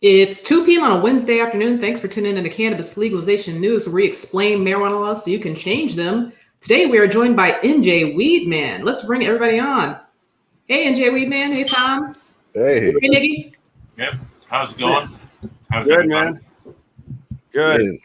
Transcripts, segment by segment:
It's 2 p.m. on a Wednesday afternoon. Thanks for tuning in to Cannabis Legalization News, where we explain marijuana laws so you can change them. Today, we are joined by NJ Weedman. Let's bring everybody on. Hey, NJ Weedman. Hey, Tom. Hey. Hey, Niggy. Yep. How's it going? How's Good, everybody? man. Good.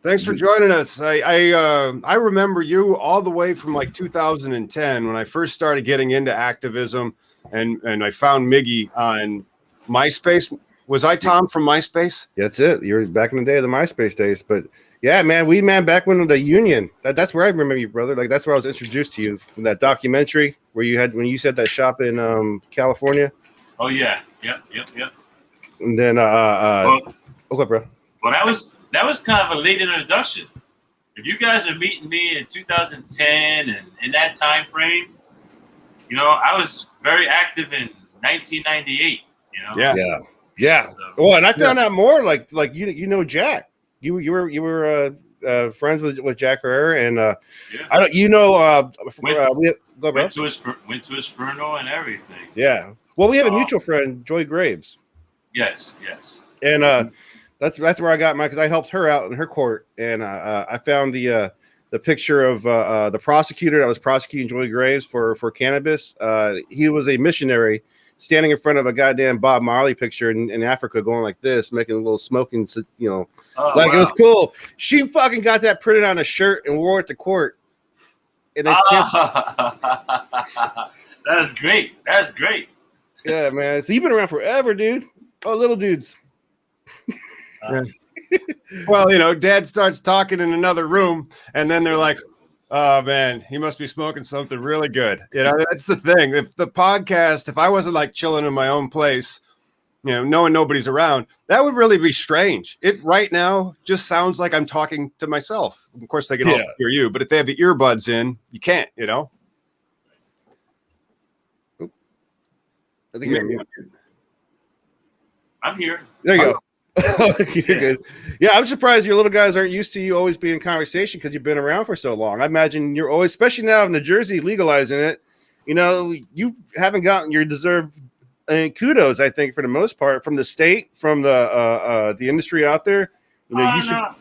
Thanks for joining us. I remember you all the way from like 2010 when I first started getting into activism, and I found Miggy on MySpace. Was I Tom from MySpace? That's it. You're back in the day of the MySpace days. But yeah, man, Weedman back when the union. That's where I remember you, brother. Like that's where I was introduced to you from that documentary where you had when you said that shop in California. Oh yeah. Yep. And then okay, bro. Well, that was kind of a late introduction. If you guys are meeting me in 2010 and in that time frame, I was very active in 1998. Yeah. So, Well, and I found out more like you know Jack. You were friends with Jack Herrera, and I don't went to his Furno and everything. Yeah. Well, we have a mutual friend, Joy Graves. Yes. And that's where I got mine because I helped her out in her court, and I found the picture of the prosecutor that was prosecuting Joy Graves for cannabis. He was a missionary standing in front of a goddamn Bob Marley picture in Africa, going like this, making a little smoking, It was cool. She fucking got that printed on a shirt and wore it to court. And they That's great. Yeah, man. So you've been around forever, dude. Oh, little dudes. Well, Dad starts talking in another room, and then they're like, "Oh man, he must be smoking something really good." That's the thing. If I wasn't like chilling in my own place, knowing nobody's around, that would really be strange. It right now just sounds like I'm talking to myself. Of course, they can also hear you, but if they have the earbuds in, you can't. I think you're muted. I'm here. There you go. You're good. Yeah, I'm surprised your little guys aren't used to you always being in conversation because you've been around for so long. I imagine you're always, especially now in New Jersey legalizing it, you haven't gotten your deserved kudos, I think, for the most part, from the state, from the industry out there. I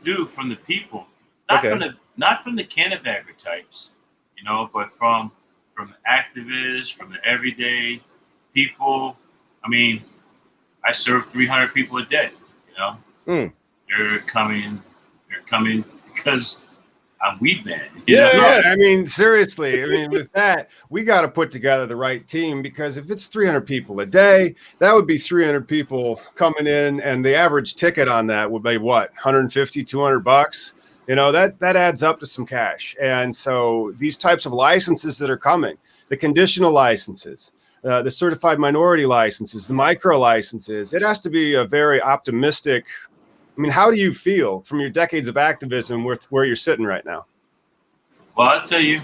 do from the people, not from the cannabagger types, but from activists, from the everyday people. I mean, I serve 300 people a day. They're coming because I'm Weedman. Yeah. I mean, seriously. I mean, with that, we got to put together the right team because if it's 300 people a day, that would be 300 people coming in, and the average ticket on that would be what, $150, $200. That adds up to some cash. And so these types of licenses that are coming, the conditional licenses, the certified minority licenses, the micro licenses, it has to be a very optimistic. I mean, how do you feel from your decades of activism with where you're sitting right now? Well, I'll tell you,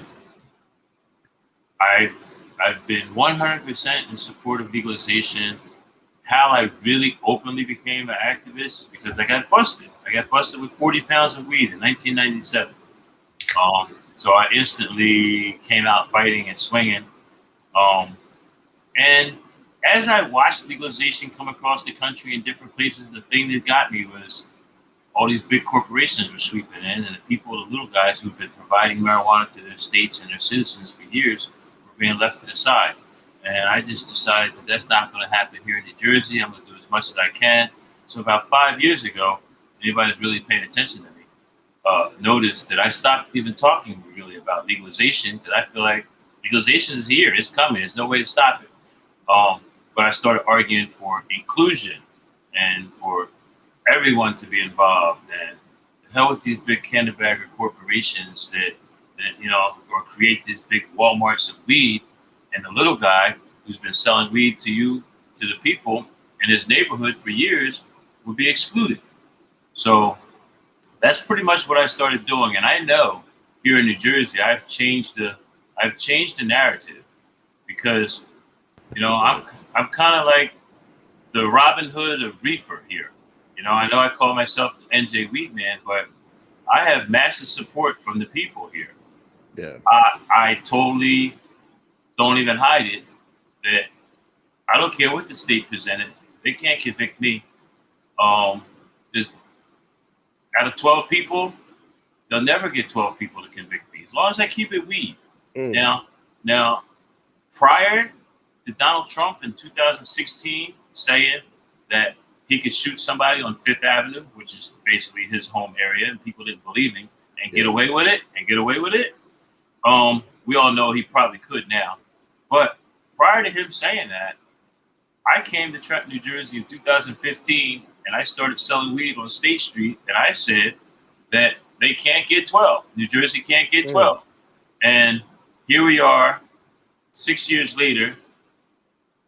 I've been 100% in support of legalization. How I really openly became an activist is because I got busted. I got busted with 40 pounds of weed in 1997. So I instantly came out fighting and swinging. And as I watched legalization come across the country in different places, the thing that got me was all these big corporations were sweeping in, and the people, the little guys who've been providing marijuana to their states and their citizens for years were being left to the side. And I just decided that that's not going to happen here in New Jersey. I'm going to do as much as I can. So about 5 years ago, anybody who's really paying attention to me noticed that I stopped even talking really about legalization because I feel like legalization is here. It's coming. There's no way to stop it. But I started arguing for inclusion and for everyone to be involved, and the hell with these big cannabagger corporations that or create these big Walmarts of weed, and the little guy who's been selling weed to the people in his neighborhood for years would be excluded. So that's pretty much what I started doing. And I know here in New Jersey, I've changed the narrative because I'm kind of like the Robin Hood of reefer here. I know I call myself the NJ Weedman, but I have massive support from the people here. Yeah. I totally don't even hide it that I don't care what the state presented. They can't convict me. There's out of 12 people, they'll never get 12 people to convict me as long as I keep it weed. Now, prior to Donald Trump in 2016 saying that he could shoot somebody on Fifth Avenue, which is basically his home area, and people didn't believe him, and get away with it, we all know he probably could now. But prior to him saying that, I came to Trenton, New Jersey in 2015, and I started selling weed on State Street, and I said that they can't get 12. New Jersey can't get 12. And here we are, 6 years later,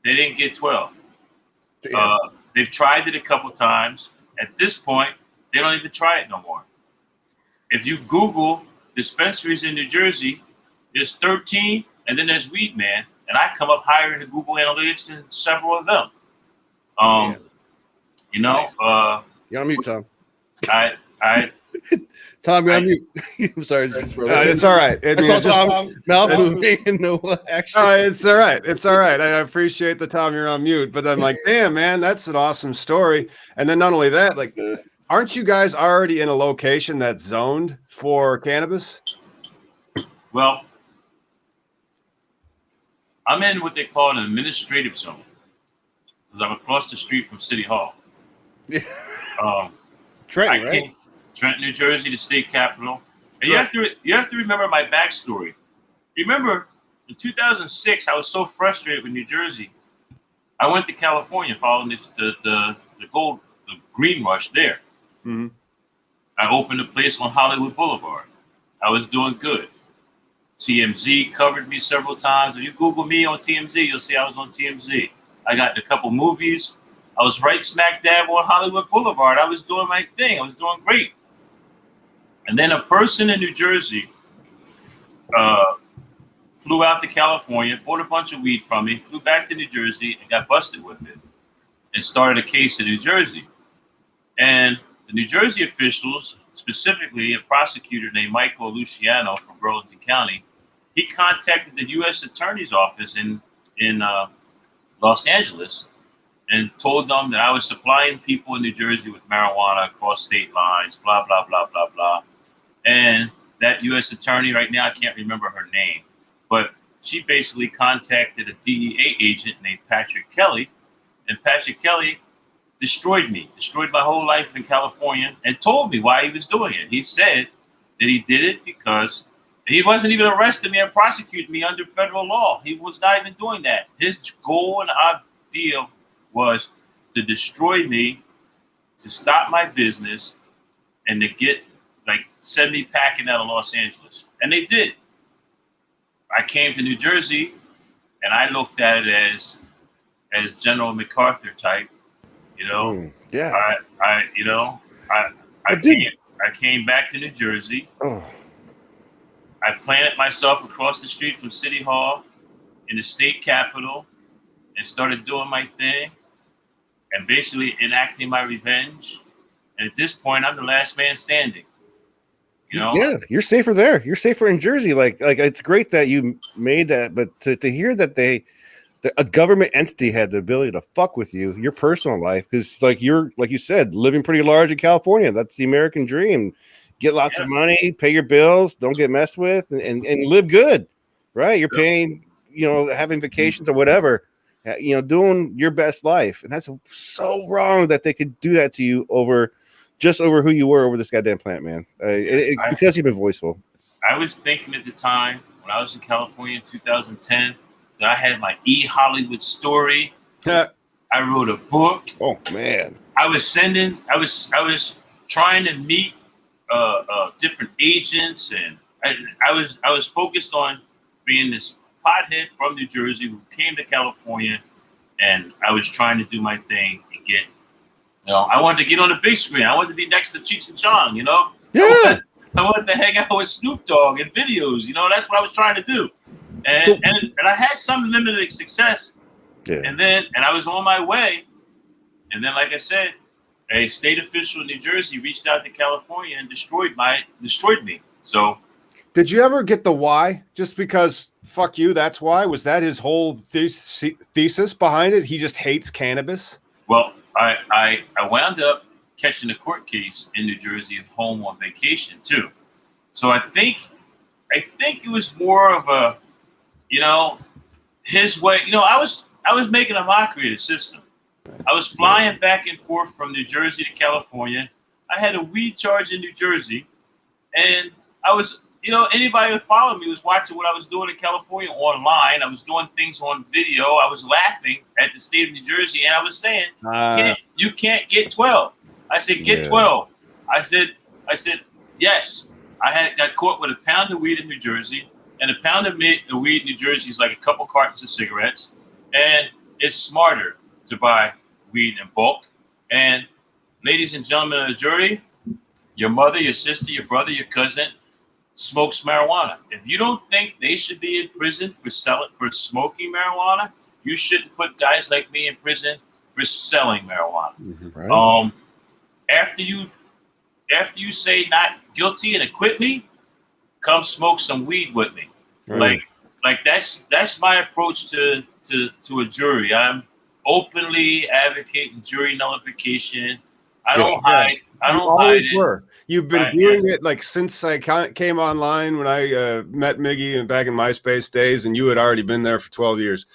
they didn't get 12. They've tried it a couple times. At this point, they don't even try it no more. If you Google dispensaries in New Jersey, there's 13, and then there's Weedman, and I come up higher in the Google Analytics than several of them. You know, you're on mute, Tom. Tom, you're on mute. I'm sorry. It's all right. I saw Tom mouth moving. No action. It's all right. It's all right. I appreciate the Tom, you're on mute, but I'm like, damn, man, that's an awesome story. And then not only that, like, aren't you guys already in a location that's zoned for cannabis? Well, I'm in what they call an administrative zone because I'm across the street from City Hall. Yeah. Trenton, right? Trenton, New Jersey, the state capital. And you have to remember my backstory. Remember, in 2006, I was so frustrated with New Jersey. I went to California following the green rush there. Mm-hmm. I opened a place on Hollywood Boulevard. I was doing good. TMZ covered me several times. If you Google me on TMZ, you'll see I was on TMZ. I got in a couple movies. I was right smack dab on Hollywood Boulevard. I was doing my thing. I was doing great. And then a person in New Jersey flew out to California, bought a bunch of weed from me, flew back to New Jersey, and got busted with it, and started a case in New Jersey. And the New Jersey officials, specifically a prosecutor named Michael Luciano from Burlington County, he contacted the U.S. Attorney's Office in Los Angeles and told them that I was supplying people in New Jersey with marijuana across state lines, blah, blah, blah, blah, blah. And that U.S. attorney right now, I can't remember her name, but she basically contacted a DEA agent named Patrick Kelly, and Patrick Kelly destroyed my whole life in California, and told me why he was doing it. He said that he did it because he wasn't even arresting me and prosecuting me under federal law. He was not even doing that. His goal and idea was to destroy me, to stop my business, and to send me packing out of Los Angeles. And they did. I came to New Jersey, and I looked at it as General MacArthur type, you know. Yeah. I came back to New Jersey. Oh. I planted myself across the street from City Hall in the state capitol and started doing my thing and basically enacting my revenge. And at this point, I'm the last man standing. You know? Yeah, you're safer there. You're safer in Jersey. Like it's great that you made that, but to hear that a government entity had the ability to fuck with your personal life, because like you said, living pretty large in California, that's the American dream. Get lots of money, pay your bills, don't get messed with, and live good, right? You're paying, having vacations or whatever, doing your best life. And that's so wrong that they could do that to you over who you were over this goddamn plant, man. Because you've been voiceful. I was thinking at the time when I was in California in 2010 that I had my Hollywood story. I wrote a book. Oh man. I was trying to meet different agents, and I was focused on being this pothead from New Jersey who came to California, and I was trying to do my thing and get, I wanted to get on the big screen. I wanted to be next to Cheech and Chong, Yeah. I wanted to hang out with Snoop Dogg and videos, that's what I was trying to do. And I had some limited success. Yeah. And I was on my way. And then, like I said, a state official in New Jersey reached out to California and destroyed me. So, did you ever get the why? Just because fuck you, that's why? Was that his whole thesis behind it? He just hates cannabis? Well, I wound up catching a court case in New Jersey at home on vacation too. So I think it was more of a, his way. I was making a mockery of the system. I was flying back and forth from New Jersey to California. I had a weed charge in New Jersey, and I was, anybody who followed me was watching what I was doing in California online. I was doing things on video. I was laughing at the state of New Jersey, and I was saying, you can't get 12. I said, get 12. I said, yes. I got caught with a pound of weed in New Jersey, and a pound of weed in New Jersey is like a couple cartons of cigarettes, and it's smarter to buy weed in bulk. And ladies and gentlemen of the jury, your mother, your sister, your brother, your cousin smokes marijuana. If you don't think they should be in prison for smoking marijuana, you shouldn't put guys like me in prison for selling marijuana. Right. After you say not guilty and acquit me, come smoke some weed with me. Right. Like that's my approach to a jury. I'm openly advocating jury nullification. I don't hide it. You've been doing it like since I came online when I met Miggy and back in MySpace days, and you had already been there for 12 years.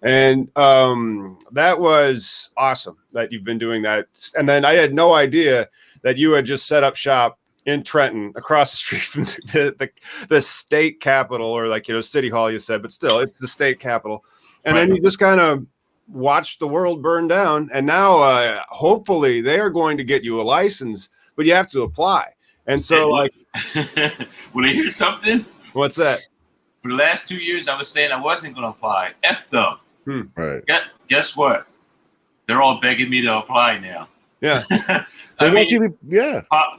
And that was awesome that you've been doing that. And then I had no idea that you had just set up shop in Trenton, across the street from the state capitol, or City Hall, you said, but still, it's the state capitol. And then you just kind of watched the world burn down. And now, hopefully, they are going to get you a license, but you have to apply. And so, want to hear something? What's that? For the last 2 years, I was saying I wasn't going to apply. F them. Right. Guess what? They're all begging me to apply now. Yeah.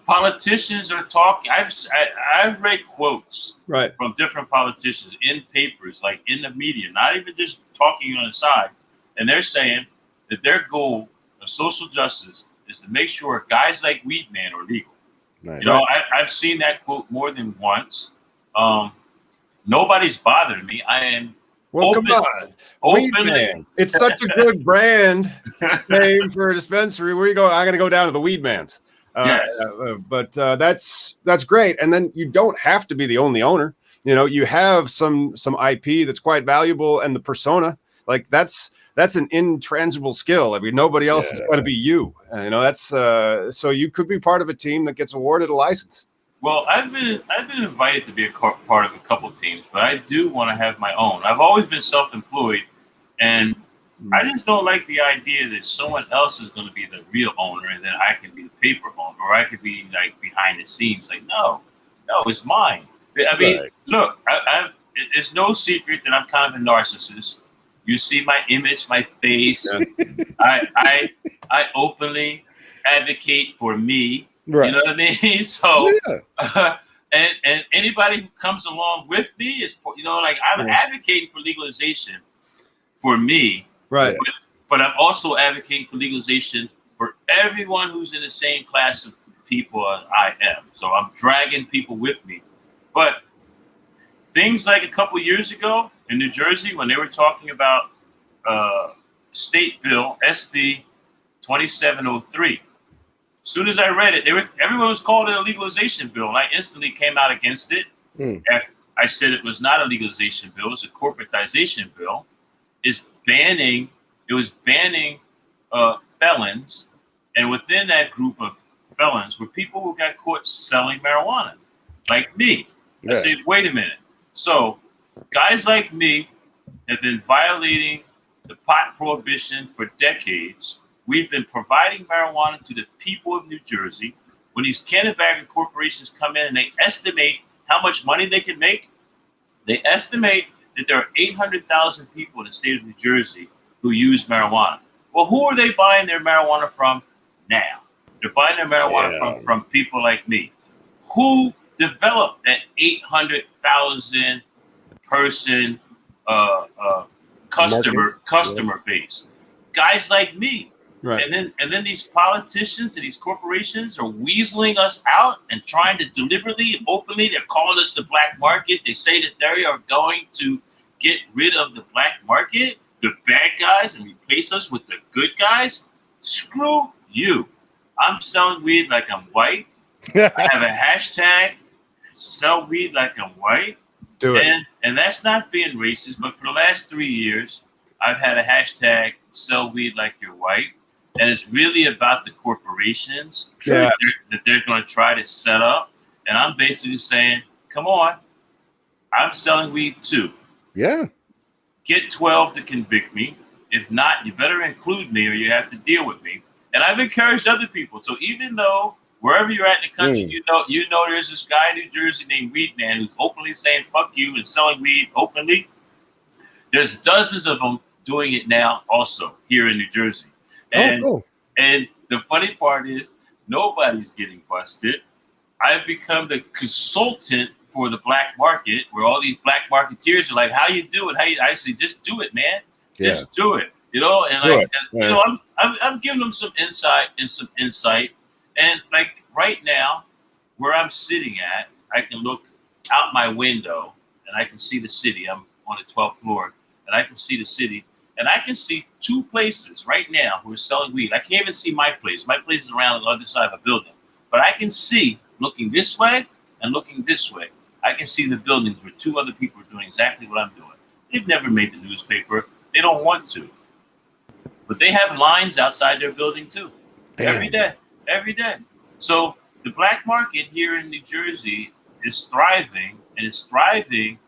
Politicians are talking. I've read quotes from different politicians in papers, like in the media, not even just talking on the side. And they're saying that their goal of social justice is to make sure guys like Weedman are legal. Nice. I've seen that quote more than once. Nobody's bothering me. I am. Well, come on. Weedman. It's such a good brand name for a dispensary. Where you go? I'm going to go down to the Weedman's. But that's great. And then you don't have to be the only owner. You have some IP that's quite valuable, and the persona, like that's an intangible skill. I mean, nobody else is going to be you. That's so you could be part of a team that gets awarded a license. Well, I've been invited to be a part of a couple teams, but I do want to have my own. I've always been self-employed, and I just don't like the idea that someone else is going to be the real owner, and then I can be the paper owner, or I could be like behind the scenes. Like, no, it's mine. I mean, look, it's no secret that I'm kind of a narcissist. You see my image, my face. I openly advocate for me. Right. You know what I mean? So, and anybody who comes along with me is, I'm advocating for legalization for me. Right. But I'm also advocating for legalization for everyone who's in the same class of people as I am. So I'm dragging people with me. But things like a couple years ago in New Jersey, when they were talking about state bill SB 2703. As soon as I read it, everyone was calling it a legalization bill, and I instantly came out against it. After I said it was not a legalization bill; it's a corporatization bill. It was banning felons, and within that group of felons were people who got caught selling marijuana, like me. I said, wait a minute. So guys like me have been violating the pot prohibition for decades. We've been providing marijuana to the people of New Jersey. When these cannabis corporations come in and they estimate how much money they can make, they estimate that there are 800,000 people in the state of New Jersey who use marijuana. Well, who are they buying their marijuana from now? They're buying their marijuana from people like me. Who developed that 800,000 person customer base? Guys like me. Right. And then these politicians and these corporations are weaseling us out and trying to deliberately, openly, they're calling us the black market. They say that they are going to get rid of the black market, the bad guys, and replace us with the good guys. Screw you. I'm selling weed like I'm white. I have a hashtag, sell weed like I'm white. Do it. And that's not being racist, but for the last 3 years, I've had a hashtag, sell weed like you're white. And it's really about the corporations that they're going to try to set up. And I'm basically saying, come on, I'm selling weed too. Yeah. Get 12 to convict me. If not, you better include me or you have to deal with me. And I've encouraged other people. So even though wherever you're at in the country, you know there's this guy in New Jersey named Weedman who's openly saying fuck you and selling weed openly. There's dozens of them doing it now also here in New Jersey. And and the funny part is nobody's getting busted. I've become the consultant for the black market, where all these black marketeers are like, "How you do it? I say, just do it, man. Just do it." You know, and you know, I'm giving them some insight. And like right now, where I'm sitting at, I can look out my window and I can see the city. I'm on the 12th floor, and I can see the city. And I can see two places right now who are selling weed. I can't even see my place. My place is around the other side of a building. But I can see, looking this way and looking this way, I can see the buildings where two other people are doing exactly what I'm doing. They've never made the newspaper. They don't want to. But they have lines outside their building too. Damn. Every day. So the black market here in New Jersey is thriving, and it's thriving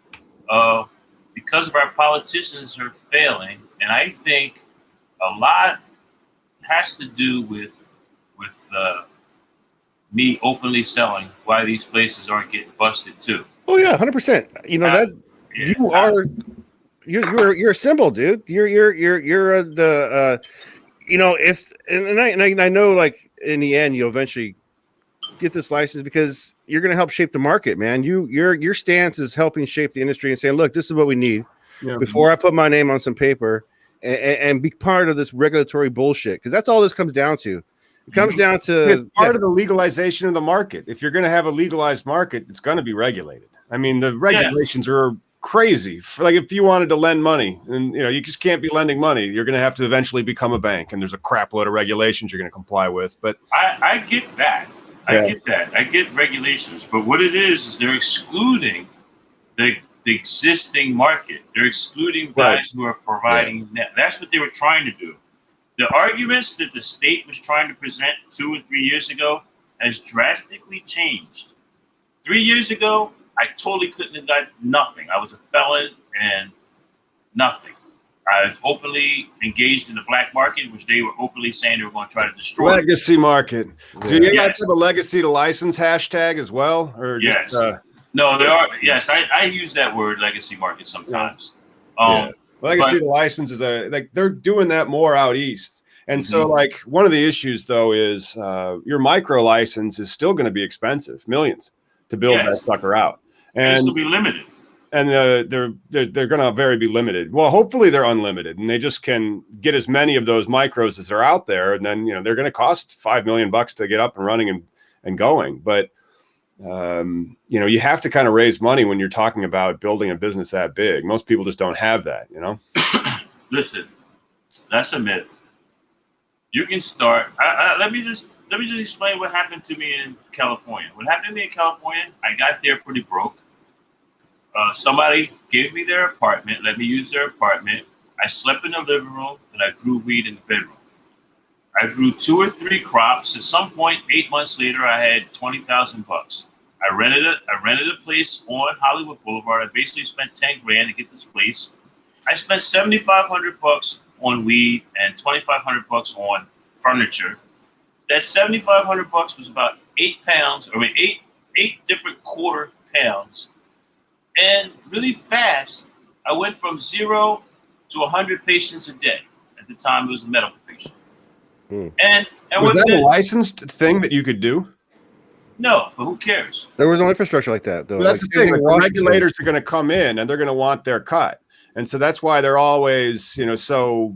because of our politicians are failing. And I think a lot has to do with me openly selling why these places aren't getting busted too. Oh yeah, 100%. You know that you're a symbol, dude. You're the you know, if and I know, like, in the end you'll eventually get this license because you're going to help shape the market, man. Your stance is helping shape the industry and saying, look, this is what we need. Before I put my name on some paper and be part of this regulatory bullshit, because that's all this comes down to. It comes down to it's part of the legalization of the market. If you're going to have a legalized market, it's going to be regulated. I mean, the regulations are crazy. Like, if you wanted to lend money, and you know, you just can't be lending money. You're going to have to eventually become a bank, and there's a crap load of regulations you're going to comply with. But I get that. I get that. I get regulations. But what it is they're excluding the existing market. They're excluding guys who are providing that. That's what they were trying to do. The arguments that the state was trying to present 2 or 3 years ago has drastically changed. 3 years ago, I totally couldn't have got nothing. I was a felon and nothing. I was openly engaged in the black market, which they were openly saying they were going to try to destroy. Legacy market. Do you guys have a legacy to license hashtag as well? Or yes. No, there are. Yes, I use that word, legacy market, sometimes. Legacy to license is like they're doing that more out east. And so, like, one of the issues though is your micro license is still going to be expensive, millions to build that sucker out, and it'll be limited. And they're going to be limited. Well, hopefully they're unlimited, and they just can get as many of those micros as are out there, and then they're going to cost $5 million to get up and running and going. But you have to kind of raise money when you're talking about building a business that big. Most people just don't have that, Listen, that's a myth. You can start. Let me just explain what happened to me in California. What happened to me in California? I got there pretty broke. Somebody gave me their apartment, let me use their apartment. I slept in the living room, and I grew weed in the bedroom. I grew 2 or 3 crops. At some point, 8 months later, I had $20,000. I rented a place on Hollywood Boulevard. I basically spent $10,000 to get this place. I spent $7,500 on weed and $2,500 on furniture. That $7,500 was about 8 pounds. I mean, eight different quarter pounds. And really fast, I went from 0 to 100 patients a day. At the time, it was a medical patient. And was that a licensed thing that you could do? No, but who cares? There was no infrastructure like that, though. Well, that's the thing. Like, the regulators are going to come in, and they're going to want their cut. And so that's why they're always, so.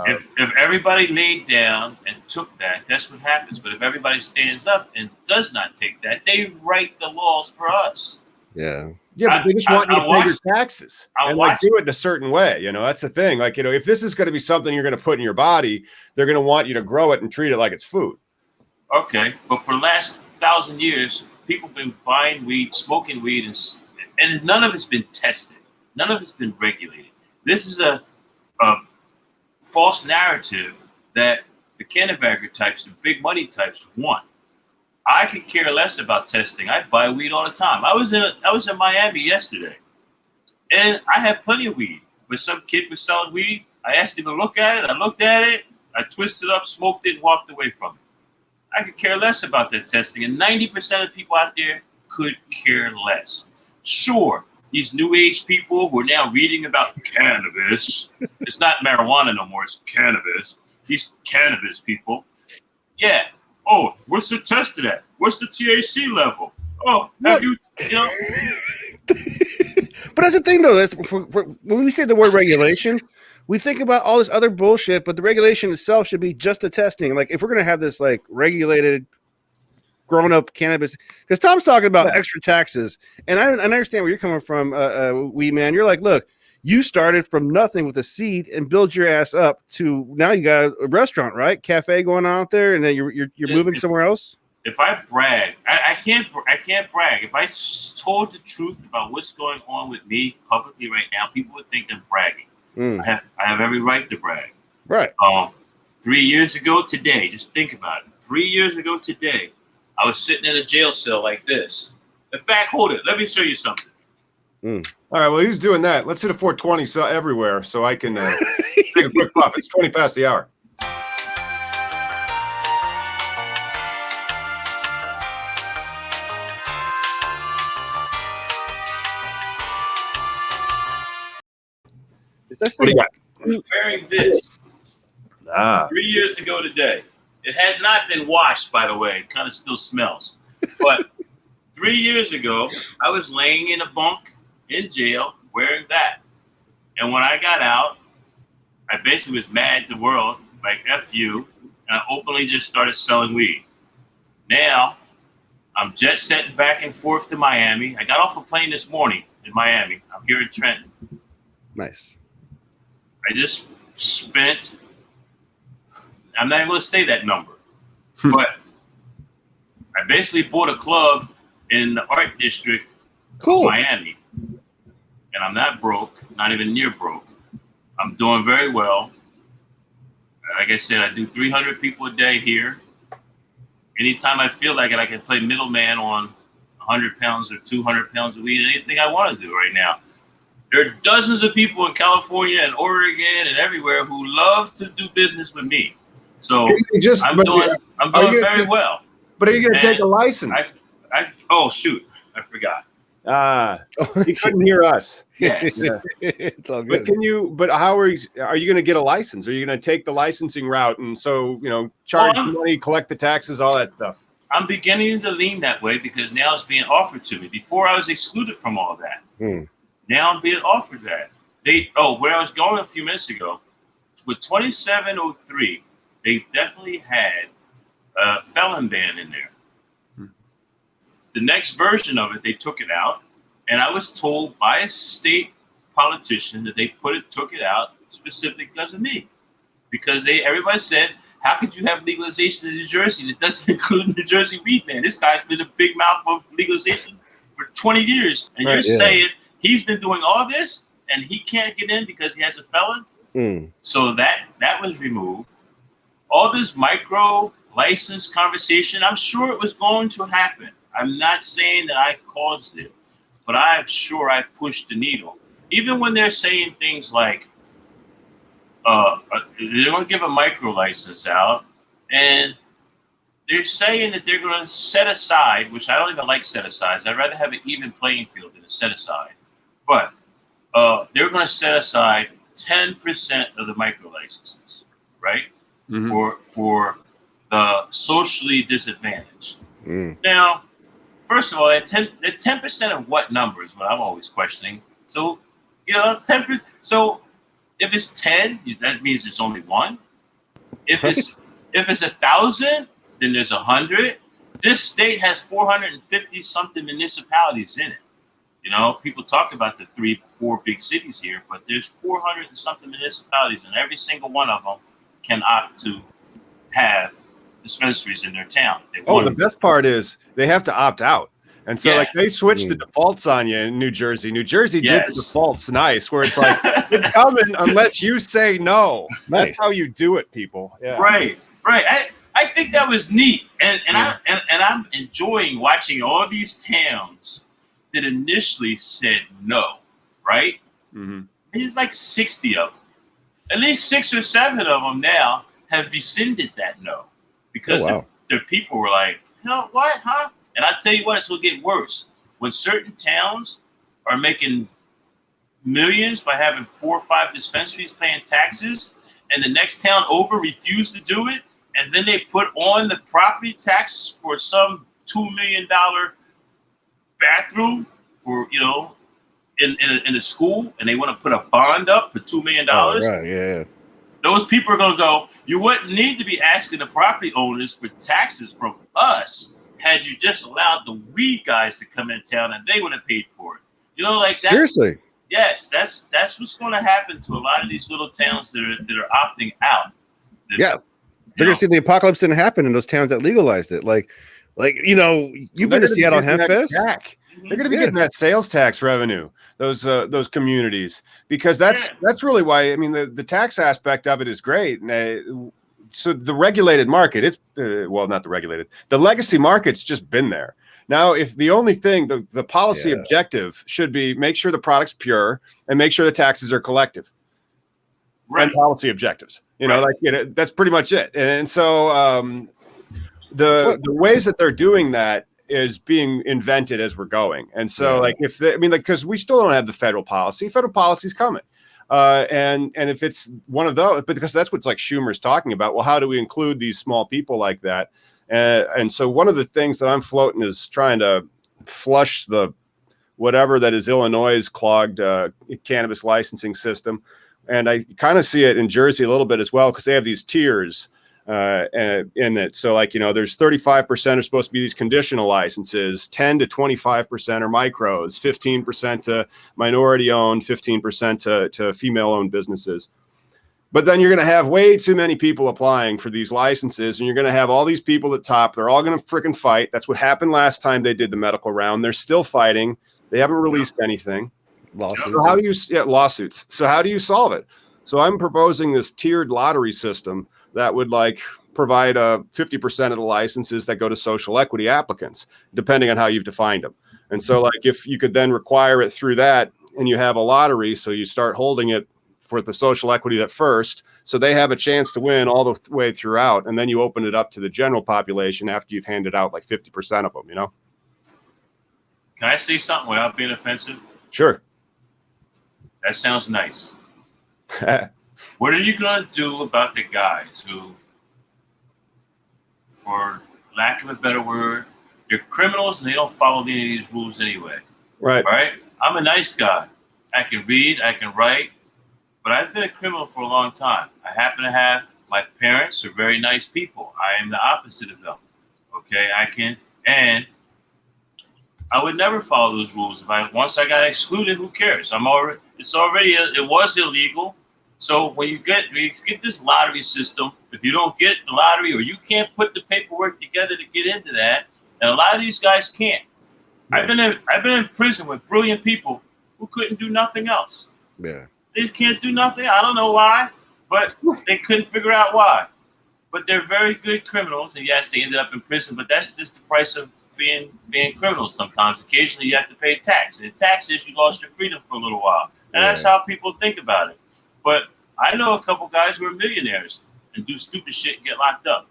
If everybody laid down and took that, that's what happens. But if everybody stands up and does not take that, they write the laws for us. Yeah. Yeah, but they just want you to pay your taxes and like do it in a certain way. You know, that's the thing. Like, you know, if this is going to be something you're going to put in your body, they're going to want you to grow it and treat it like it's food. Okay, but for the last 1,000 years, people have been buying weed, smoking weed, and none of it's been tested. None of it's been regulated. This is a false narrative that the cannabagger types, the big money types want. I could care less about testing. I buy weed all the time. I was in Miami yesterday, and I had plenty of weed. But some kid was selling weed. I asked him to look at it. I looked at it. I twisted up, smoked it, and walked away from it. I could care less about that testing, and 90% of people out there could care less. Sure, these new age people who are now reading about cannabis, it's not marijuana no more, it's cannabis. These cannabis people, yeah. Oh, what's the test of that? What's the THC level? Oh, have you know? But that's the thing, though. When we say the word regulation, we think about all this other bullshit, but the regulation itself should be just the testing. Like, if we're going to have this, like, regulated, grown-up cannabis, because Tom's talking about extra taxes, and I understand where you're coming from, Weedman. You're like, look, you started from nothing with a seed and build your ass up to now you got a restaurant, right? Cafe going on out there, and then you're moving somewhere else. If I brag, I can't brag. If I told the truth about what's going on with me publicly right now, people would think I'm bragging. I have every right to brag. Right. 3 years ago today, just think about it. 3 years ago today, I was sitting in a jail cell like this. In fact, hold it. Let me show you something. All right. Well, he's doing that. Let's hit a 420 everywhere so I can take a quick puff. It's 20 past the hour. What do you got? Comparing this 3 years ago today. It has not been washed, by the way. It kind of still smells. But 3 years ago, I was laying in a bunk in jail wearing that. And when I got out, I basically was mad at the world, like F you, and I openly just started selling weed. Now, I'm jet setting back and forth to Miami. I got off a plane this morning in Miami. I'm here in Trenton. Nice. I just spent, I'm not even going to say that number, but I basically bought a club in the art district of Miami. And I'm not broke, not even near broke. I'm doing very well. Like I said, I do 300 people a day here. Anytime I feel like it, I can play middleman on 100 pounds or 200 pounds of weed, anything I want to do right now. There are dozens of people in California and Oregon and everywhere who love to do business with me. So I'm doing very well. But are you going to take a license? Oh, shoot. I forgot. You couldn't hear us. Yes. Yeah. It's all good. But how are you going to get a license? Are you going to take the licensing route and charge money, collect the taxes, all that stuff? I'm beginning to lean that way because now it's being offered to me. Before I was excluded from all that. Now I'm being offered that. Where I was going a few minutes ago, with 2703, they definitely had a felon ban in there. The next version of it, they took it out, and I was told by a state politician that they took it out specifically because of me. Because everybody said, how could you have legalization in New Jersey that doesn't include New Jersey Weedman? This guy's been a big mouth of legalization for 20 years, and you're saying he's been doing all this, and he can't get in because he has a felon? So that was removed. All this micro license conversation, I'm sure it was going to happen. I'm not saying that I caused it, but I'm sure I pushed the needle. Even when they're saying things like, they're going to give a micro license out, and they're saying that they're going to set aside, which I don't even like set asides. I'd rather have an even playing field than a set aside. But they're going to set aside 10% of the micro licenses, right? For the socially disadvantaged. Now, first of all, that 10% of what number is what I'm always questioning. So, 10%. So, if it's 10, that means it's only one. If it's 1,000, then there's 100. This state has 450 something municipalities in it. You know, people talk about the 3-4 big cities here, but there's 400 and something municipalities, and every single one of them can opt to have dispensaries in their town. The best part is they have to opt out. And so like they switched the Mm. defaults on you in New Jersey. New Jersey did the Yes. defaults nice, where it's like, it's coming unless you say no. Nice. That's how you do it, people. Yeah. Right. I think that was neat. And I'm enjoying watching all these towns that initially said no, right? Mm-hmm. There's like 60 of them. At least 6 or 7 of them now have rescinded that no. Because their people were like, no, what, huh? And I tell you what, it's going to get worse. When certain towns are making millions by having 4 or 5 dispensaries paying taxes, and the next town over refused to do it, and then they put on the property tax for some $2 million bathroom for, you know, in a school, and they want to put a bond up for $2 million. Oh, right, yeah. Those people are going to go, you wouldn't need to be asking the property owners for taxes from us had you just allowed the weed guys to come in town and they would have paid for it. You know, like that's Seriously. Yes, that's what's going to happen to a lot of these little towns that are opting out. Yeah. They're going to see the apocalypse didn't happen in those towns that legalized it. Like, you know, you've been to Seattle Hemp Fest. They're going to be getting that sales tax revenue, those communities, because that's really why. I mean, the tax aspect of it is great. And, so the regulated market, it's not the regulated, the legacy market's just been there. Now, if the only thing, the policy objective should be make sure the product's pure and make sure the taxes are collective. Right. And policy objectives, you know, that's pretty much it. And so the ways that they're doing that is being invented as we're going. And so because we still don't have the federal policy's coming. And if it's one of those, because that's what's like Schumer's talking about, well, how do we include these small people like that? And so one of the things that I'm floating is trying to flush the whatever that is Illinois' clogged cannabis licensing system. And I kind of see it in Jersey a little bit as well, because they have these tiers in it. So like, you know, there's 35% are supposed to be these conditional licenses, 10 to 25% are micros, 15% to minority owned, 15% to female owned businesses. But then you're going to have way too many people applying for these licenses, and you're going to have all these people at top. They're all going to freaking fight. That's what happened last time they did the medical round. They're still fighting. They haven't released anything. Lawsuits. So how do you lawsuits? So how do you solve it? So I'm proposing this tiered lottery system that would like provide 50% of the licenses that go to social equity applicants, depending on how you've defined them. And so like if you could then require it through that, and you have a lottery, so you start holding it for the social equity at first, so they have a chance to win all the way throughout, and then you open it up to the general population after you've handed out like 50% of them, you know? Can I say something without being offensive? Sure. That sounds nice. What are you going to do about the guys who, for lack of a better word, they're criminals and they don't follow any of these rules anyway? Right. Right? I'm a nice guy. I can read, I can write, but I've been a criminal for a long time. I happen to have, my parents are very nice people. I am the opposite of them. Okay? And I would never follow those rules. Once I got excluded, who cares? It was illegal. So when you get this lottery system, if you don't get the lottery or you can't put the paperwork together to get into that, and a lot of these guys can't. Right. I've been in prison with brilliant people who couldn't do nothing else. Yeah. They just can't do nothing. I don't know why, but they couldn't figure out why. But they're very good criminals, and yes, they ended up in prison, but that's just the price of being criminals sometimes. Occasionally you have to pay tax. And the tax is you lost your freedom for a little while. And that's how people think about it. But I know a couple guys who are millionaires and do stupid shit and get locked up.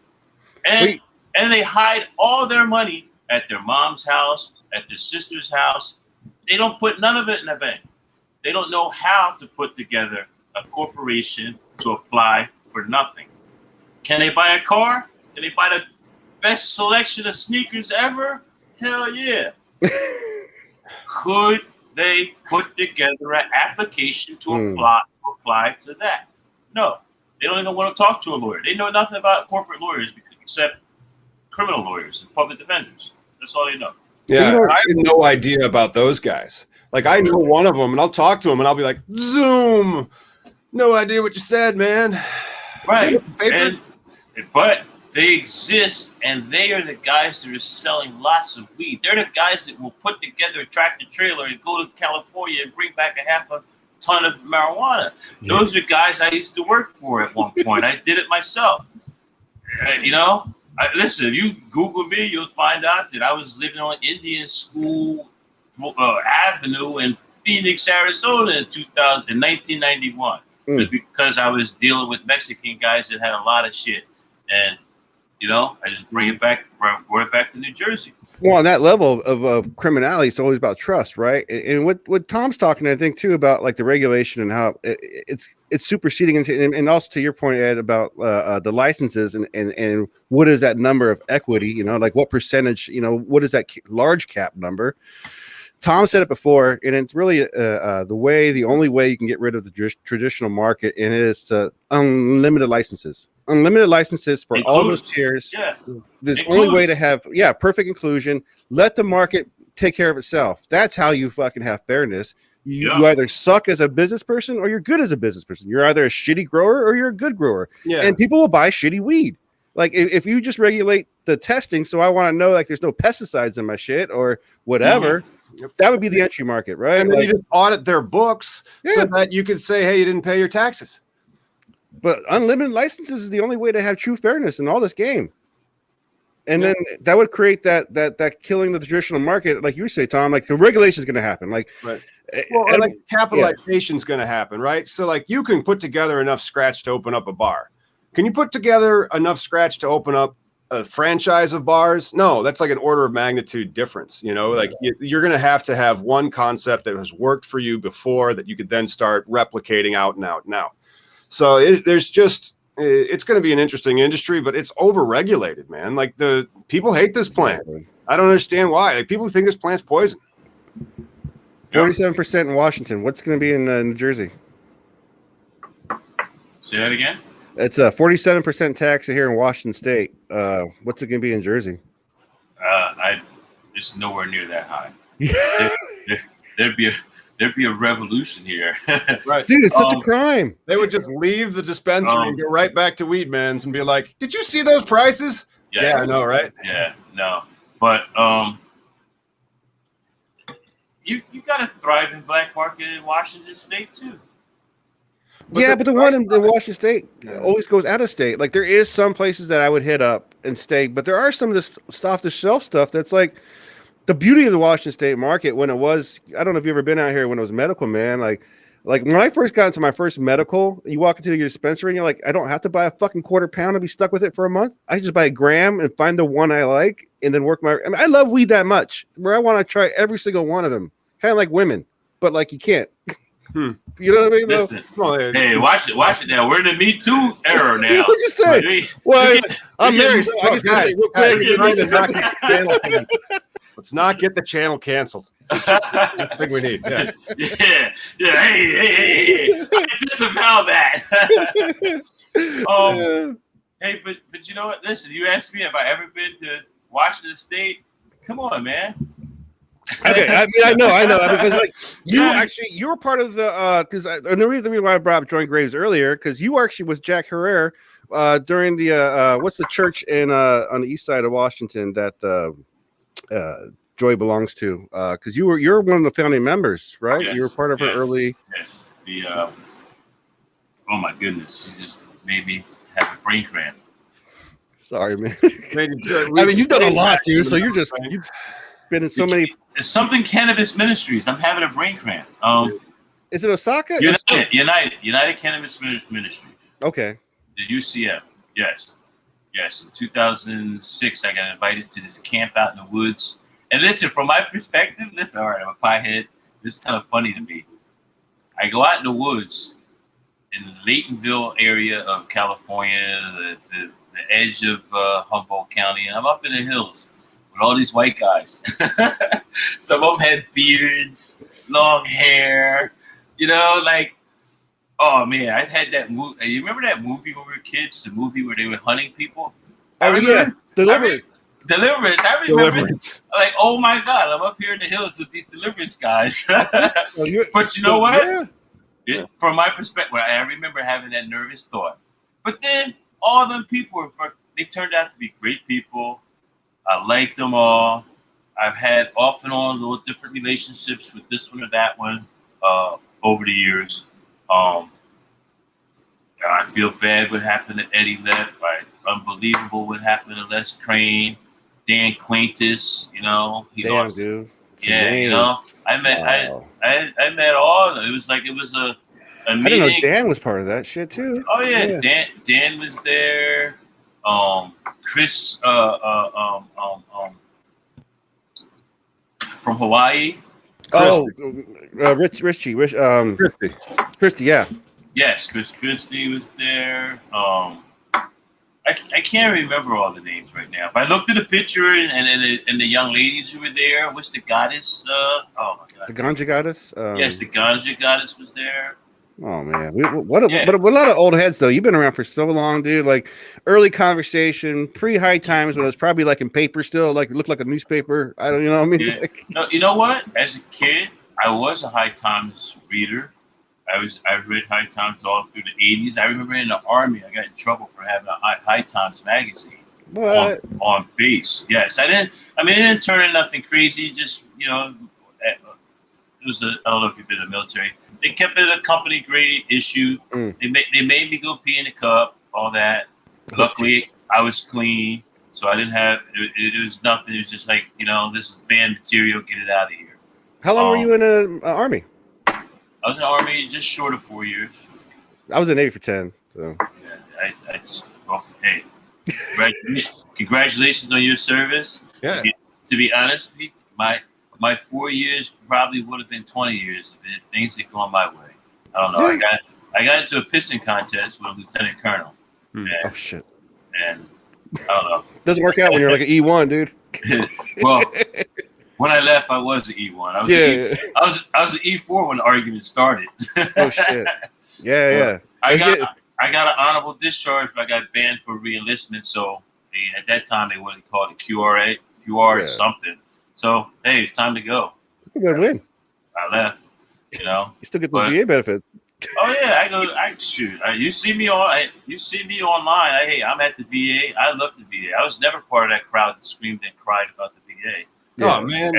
And they hide all their money at their mom's house, at their sister's house. They don't put none of it in the bank. They don't know how to put together a corporation to apply for nothing. Can they buy a car? Can they buy the best selection of sneakers ever? Hell yeah. Could they put together an application to apply to that? No. They don't even want to talk to a lawyer. They know nothing about corporate lawyers except criminal lawyers and public defenders. That's all they know. Yeah, I have no idea about those guys. Like I know one of them, and I'll talk to him, and I'll be like, Zoom. No idea what you said, man. Right. But they exist, and they are the guys that are selling lots of weed. They're the guys that will put together a tractor trailer and go to California and bring back a half a ton of marijuana. Those are guys I used to work for at one point. I did it myself. Listen, if you Google me, you'll find out that I was living on Indian School Avenue in Phoenix, Arizona in 1991. It was because I was dealing with Mexican guys that had a lot of shit. And, I just brought it back to New Jersey. Well, on that level of criminality, it's always about trust, right? And what Tom's talking, I think, too, about like the regulation and how it's superseding into, and also to your point, Ed, about the licenses and what is that number of equity? Like what percentage? What is that large cap number? Tom said it before, and it's really the only way you can get rid of the traditional market, and it is to unlimited licenses for all those tiers. Yeah. There's only way to have perfect inclusion. Let the market take care of itself. That's how you fucking have fairness. You either suck as a business person or you're good as a business person. You're either a shitty grower or you're a good grower. Yeah. And people will buy shitty weed. Like if you just regulate the testing, so I want to know like there's no pesticides in my shit or whatever. Mm-hmm. That would be the entry market, right? And then you just audit their books so that you could say, hey, you didn't pay your taxes. But unlimited licenses is the only way to have true fairness in all this game. And then that would create that killing the traditional market, like you say, Tom. Like the regulation is going to happen. Like, right. Well, like capitalization is going to happen, right? So, like, you can put together enough scratch to open up a bar. Can you put together enough scratch to open up a franchise of bars? No, that's like an order of magnitude difference. Like you're going to have one concept that has worked for you before that you could then start replicating out and out and out. So it's going to be an interesting industry, but it's overregulated, man. Like the people hate this plant. I don't understand why. Like people think this plant's poison. 47% in Washington. What's going to be in New Jersey? Say that again. It's a 47% tax here in Washington State. What's it going to be in Jersey? It's nowhere near that high. There'd be a revolution here. Right, dude, it's such a crime. They would just leave the dispensary and go right back to Weedman's and be like, "Did you see those prices?" Yes. Yeah, I know, right? Yeah, no, but you got to thrive in black market in Washington State too. But the one in Washington State always goes out of state. Like there is some places that I would hit up and stay, but there are some of this off the shelf stuff that's like the beauty of the Washington State market when it was. I don't know if you've ever been out here when it was medical, man. Like when I first got into my first medical, you walk into your dispensary and you're like, I don't have to buy a fucking quarter pound and be stuck with it for a month. I just buy a gram and find the one I like and then work my. I mean, I love weed that much where I want to try every single one of them. Kind of like women, but like you can't. You know what I mean? Listen, hey, watch it now. We're in the Me Too era now. What'd you say? I'm married. So I just gotta say real quick. Let's not get the channel canceled. That's the thing we need. Yeah. Hey, I disavow that. Hey, but you know what? Listen, you asked me, have I ever been to Washington State? Come on, man. Okay, I mean, I know, because like you were part of the and the reason why I brought up Joint Graves earlier because you were actually with Jack Herrera during the what's the church in on the east side of Washington that Joy belongs to because you're one of the founding members, right? Yes, you were part of her early. Yes, oh my goodness, you just made me have a brain cramp. Sorry, man. I mean, you've done a lot, dude. So you've been in so many. It's something Cannabis Ministries. I'm having a brain cramp. Is it Osaka? United Cannabis Ministries. Okay. The UCM. Yes. In 2006, I got invited to this camp out in the woods. And listen, from my perspective, all right, I'm a piehead. This is kind of funny to me. I go out in the woods in the Laytonville area of California, the edge of Humboldt County, and I'm up in the hills. All these white guys. Some of them had beards, long hair, like, oh man, I had that movie. You remember that movie when we were kids, the movie where they were hunting people? Oh, yeah. Deliverance. Deliverance. I remember. Deliverance. Like, oh my God, I'm up here in the hills with these Deliverance guys. But you know what? Yeah. From my perspective, I remember having that nervous thought. But then all them people they turned out to be great people. I liked them all. I've had off and on little different relationships with this one or that one over the years. I feel bad what happened to Eddie Lepp. Unbelievable what happened to Les Crane, Dan Quaintus. You know, he Damn, lost. dude. Yeah, you know, I met all of them. It was like it was a I meeting. didn't know Dan was part of that shit too. Oh yeah. Dan was there. Chris from Hawaii. Christy, yeah. Yes, Chris Christie was there. I can't remember all the names right now. But I looked at the picture and the young ladies who were there. What's the goddess? Oh my God. The Ganja goddess. Yes, the Ganja goddess was there. Oh man, what a lot of old heads though. You've been around for so long, dude. Like early conversation, pre-high times when it was probably like in paper still, like it looked like a newspaper. I don't, you know what I mean? Yeah. Like, No, you know what? As a kid, I was a High Times reader. I read High Times all through the 80s. I remember in the Army, I got in trouble for having a High Times magazine on base. Yes, it didn't turn into nothing crazy. Just, you know, it was I don't know if you've been in the military. They kept it a company grade issue. They made me go pee in the cup, all that. Luckily, I was clean, so I didn't have, it was nothing. It was just like, you know, this is banned material, get it out of here. How long were you in the Army? I was in the Army just short of 4 years. I was in the Navy for 10. So Yeah, hey, congratulations on your service. Yeah. To be honest with you, my 4 years probably would have been 20 years if things had gone my way. I don't know. I got into a pissing contest with a lieutenant colonel. Oh shit. And I don't know. Doesn't work out when you're like an E1, dude. Well, when I left, I was an E1. I was an E4 when the argument started. Oh shit. Yeah. I got an honorable discharge, but I got banned for re-enlistment. So at that time, they wouldn't call it QR or something. So hey, it's time to go. That's a good win. I left. You know, you still get those VA benefits. Oh yeah, shoot. You see me online. Hey, I'm at the VA. I love the VA. I was never part of that crowd that screamed and cried about the VA. Oh man.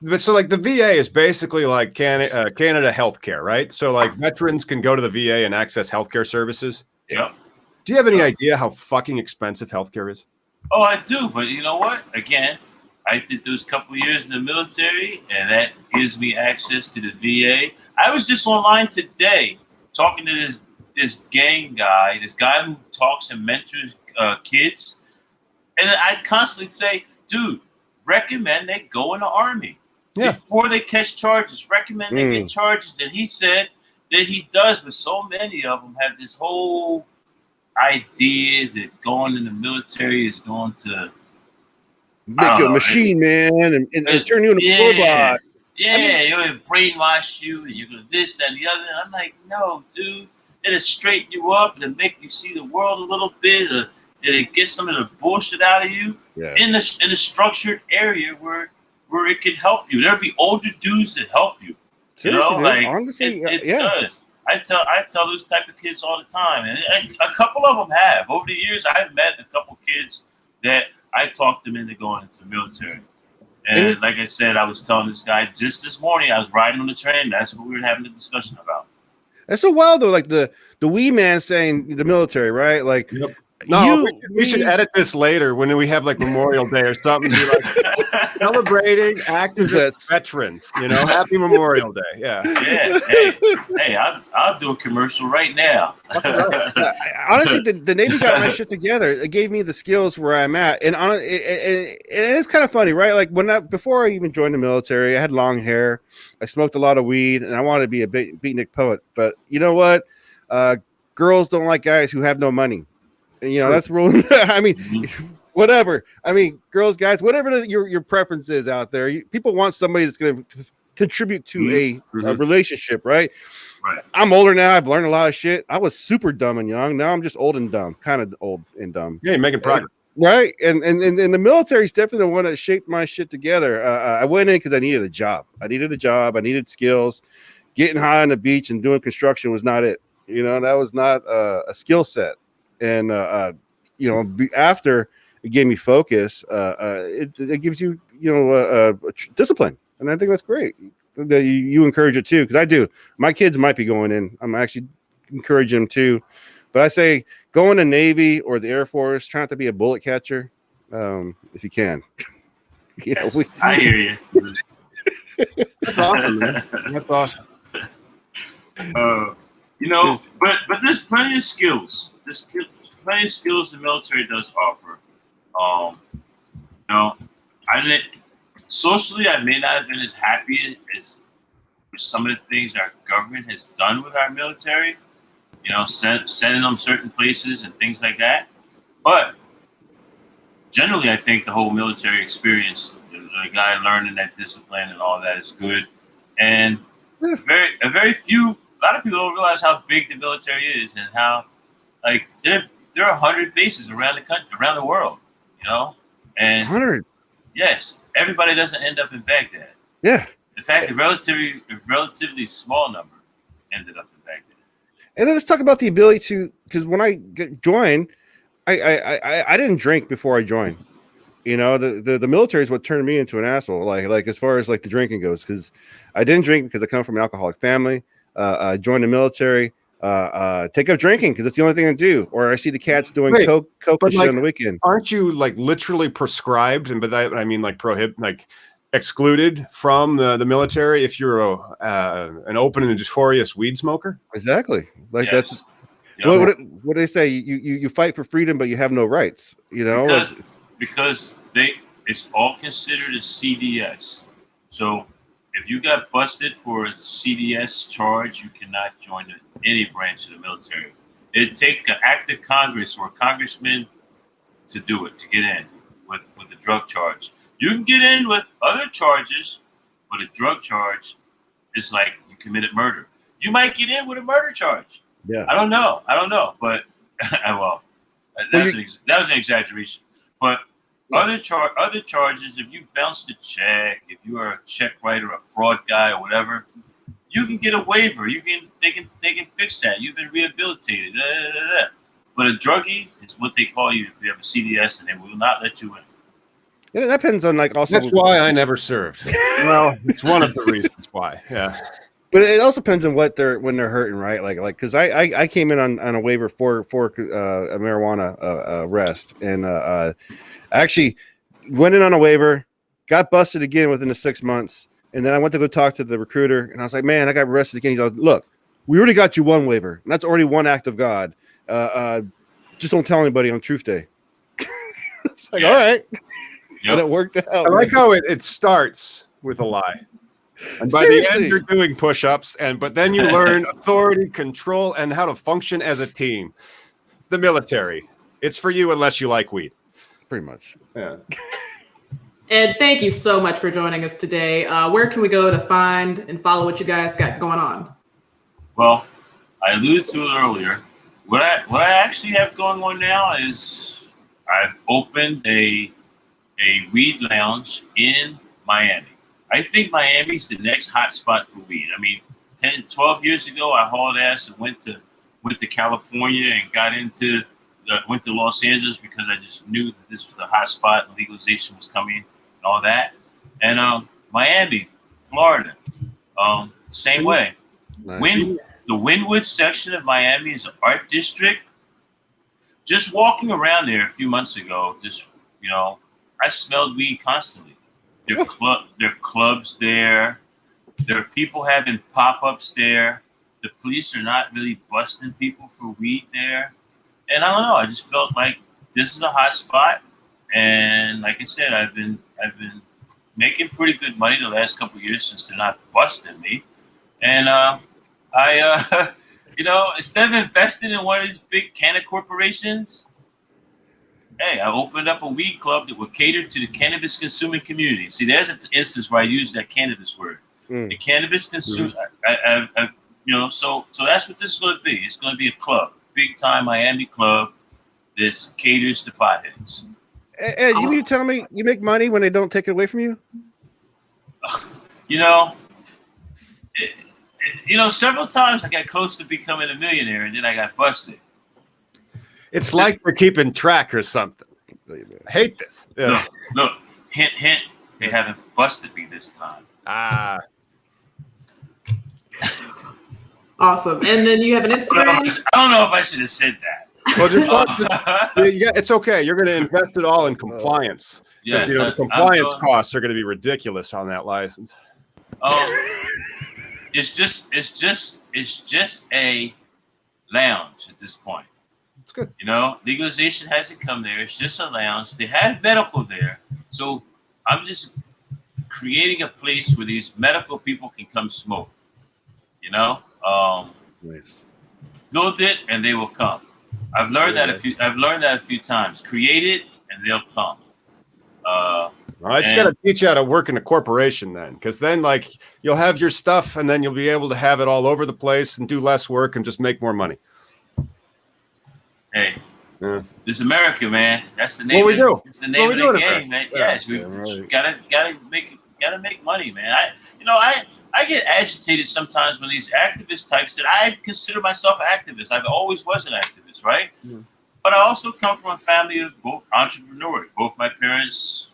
But so like the VA is basically like Canada healthcare, right? So like veterans can go to the VA and access healthcare services. Yeah. Do you have any idea how fucking expensive healthcare is? Oh, I do. But you know what? Again, I did those couple years in the military, and that gives me access to the VA. I was just online today talking to this guy who talks and mentors kids, and I constantly say, dude, recommend they go in the Army before they catch charges. Recommend they get charges. And he said that he does, but so many of them have this whole idea that going in the military is going to make you a machine, man, and turn you into a robot. Yeah, you're going to brainwash you, and you're going to this, that, and the other. And I'm like, no, dude. It'll straighten you up. It'll make you see the world a little bit. It'll get some of the bullshit out of you in a structured area where it can help you. There'll be older dudes that help you. Seriously, you know, like honestly, it does. I tell those type of kids all the time, and a couple of them have. Over the years, I've met a couple kids that I talked them into going into the military. And like I said, I was telling this guy just this morning, I was riding on the train. That's what we were having a discussion about. That's so wild though. Like the Weedman saying the military, right? Like, no, we should edit this later when we have like Memorial Day or something. Be like celebrating activist veterans. You know, happy Memorial Day. Yeah. Hey, I'll do a commercial right now. Honestly, the Navy got my shit together. It gave me the skills where I'm at, and it's kind of funny, right? Like before I even joined the military, I had long hair, I smoked a lot of weed, and I wanted to be a beatnik poet. But you know what? Girls don't like guys who have no money. And, you know, that's rule. I mean, whatever. I mean, girls, guys, whatever your preference is out there, people want somebody that's going to contribute to a relationship, right? I'm older now. I've learned a lot of shit. I was super dumb and young. Now I'm just old and dumb, kind of old and dumb. Yeah, you're making progress. Right, and the military is definitely the one that shaped my shit together. I went in because I needed a job. I needed skills. Getting high on the beach and doing construction was not it. That was not a skill set. And after it gave me focus, it gives you discipline, and I think that's great that you encourage it too. Because I do. My kids might be going in. I'm actually encouraging them too. But I say go in the Navy or the Air Force. Try not to be a bullet catcher, if you can. Yes, I hear you. That's awesome, man. That's awesome. But there's plenty of skills. There's plenty of skills the military does offer. Socially, I may not have been as happy as with some of the things our government has done with our military. Sending them certain places and things like that. But generally, I think the whole military experience, the guy learning that discipline and all that is good. And a lot of people don't realize how big the military is and how, like, there are 100 bases around the country, around the world, and 100. Yes, everybody doesn't end up in Baghdad. Yeah. In fact, a relatively small number ended up in Baghdad. And then let's talk about the ability to, because when I joined, I didn't drink before I joined. The military is what turned me into an asshole. Like as far as like the drinking goes, because I didn't drink because I come from an alcoholic family. I joined the military. Take up drinking because it's the only thing to do. Or I see the cats doing coke and shit on the weekend. Aren't you like literally prescribed? And by that I mean like excluded from the military if you're an open and notorious weed smoker? Exactly. Like yes. That's what they say. You fight for freedom, but you have no rights. Because it's all considered a CDS. So if you got busted for a CDS charge, you cannot join any branch of the military. It'd take an act of Congress or a congressman to do it, to get in with a drug charge. You can get in with other charges, but a drug charge is like you committed murder. You might get in with a murder charge. Yeah. I don't know, but well, that was an exaggeration. But other charges, if you bounced a check, if you are a check writer, a fraud guy, or whatever, you can get a waiver. They can fix that. You've been rehabilitated. But a druggie is what they call you if you have a CDS, and they will not let you in. Yeah, that depends on like also. That's why I never served. Well, it's one of the reasons why. Yeah. But it also depends on when they're hurting, right? Like because I came in on a waiver for a marijuana arrest, and actually went in on a waiver, got busted again within the 6 months, and then I went to go talk to the recruiter, and I was like, "Man, I got arrested again." He's like, "Look, we already got you one waiver, and that's already one act of God. Just don't tell anybody on Truth Day." It's like, all right, and it worked out. I like how it starts with a lie. And by the end, you're doing push-ups, but then you learn authority, control, and how to function as a team. The military. It's for you unless you like weed. Pretty much. Yeah. Ed, thank you so much for joining us today. Where can we go to find and follow what you guys got going on? Well, I alluded to it earlier. What I actually have going on now is I've opened a weed lounge in Miami. I think Miami's the next hot spot for weed. I mean, 10, 12 years ago, I hauled ass and went to California and went to Los Angeles because I just knew that this was a hot spot and legalization was coming and all that. And Miami, Florida, same way. Nice. The Wynwood section of Miami is an art district. Just walking around there a few months ago, I smelled weed constantly. There are clubs there. There are people having pop-ups there. The police are not really busting people for weed there. And I don't know. I just felt like this is a hot spot. And like I said, I've been making pretty good money the last couple of years since they're not busting me. And instead of investing in one of these big canna corporations, hey, I opened up a weed club that would cater to the cannabis consuming community. See, there's an instance where I use that cannabis word. The cannabis consumer, so that's what this is going to be. It's going to be a club, big time Miami club that caters to potheads. Ed, you mean to tell me you make money when they don't take it away from you? You know, several times I got close to becoming a millionaire, and then I got busted. It's like we're keeping track or something. I hate this. Yeah. Look, hint, hint. They haven't busted me this time. Awesome. And then you have an Instagram. I don't know if I should have said that. Well, it's okay. You're going to invest it all in compliance. Yes, the compliance costs are going to be ridiculous on that license. It's just a lounge at this point. It's good. You know, legalization hasn't come there. It's just a lounge. They have medical there, so I'm just creating a place where these medical people can come smoke. You know, Nice. Build it and they will come. I've learned that a few times. Create it and they'll come. I just got to teach you how to work in a corporation then, because then like you'll have your stuff and then you'll be able to have it all over the place and do less work and just make more money. Hey, this America, man. That's the name. It's the name of the game, man. Yes, we gotta make money, man. I get agitated sometimes when these activist types that I consider myself an activist. I've always was an activist, right? Yeah. But I also come from a family of both entrepreneurs. Both my parents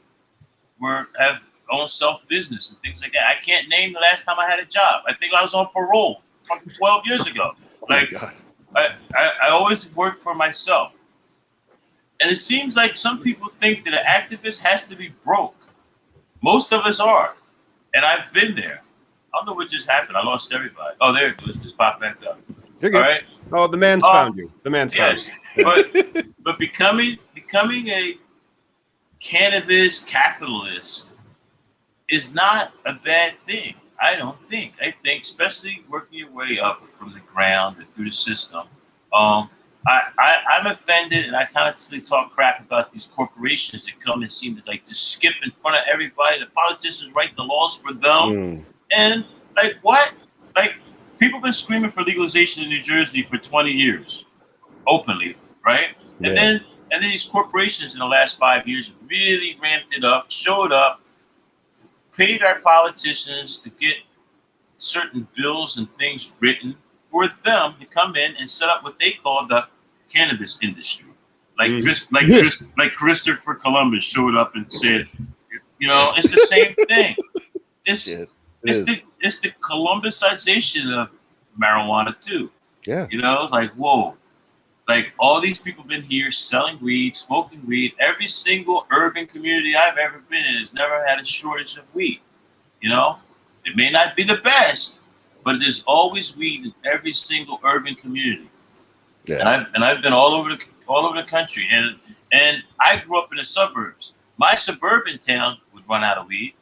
have owned self-business and things like that. I can't name the last time I had a job. I think I was on parole 12 years ago. Like, I always worked for myself. And it seems like some people think that an activist has to be broke. Most of us are. And I've been there. I don't know what just happened. I lost everybody. Oh, there it goes. Just pop back up. You're good. All right. Oh, the man's found you. The man's found you. But becoming a cannabis capitalist is not a bad thing. I don't think. I think, especially working your way up from the ground and through the system. I'm offended, and I constantly talk crap about these corporations that come and seem to like just skip in front of everybody. The politicians write the laws for them. And like what? Like people have been screaming for legalization in New Jersey for 20 years, openly, right? Yeah. And then these corporations in the last 5 years really ramped it up, showed up, paid our politicians to get certain bills and things written for them to come in and set up what they call the cannabis industry. Like like Christopher Columbus showed up and said, you know, it's the same thing. It's the Columbusization of marijuana too. Yeah. You know, it's like, whoa. Like all these people been here selling weed, smoking weed. Every single urban community I've ever been in has never had a shortage of weed. You know, it may not be the best, but there's always weed in every single urban community. Yeah. And I've been all over the country, and I grew up in the suburbs. My suburban town would run out of weed,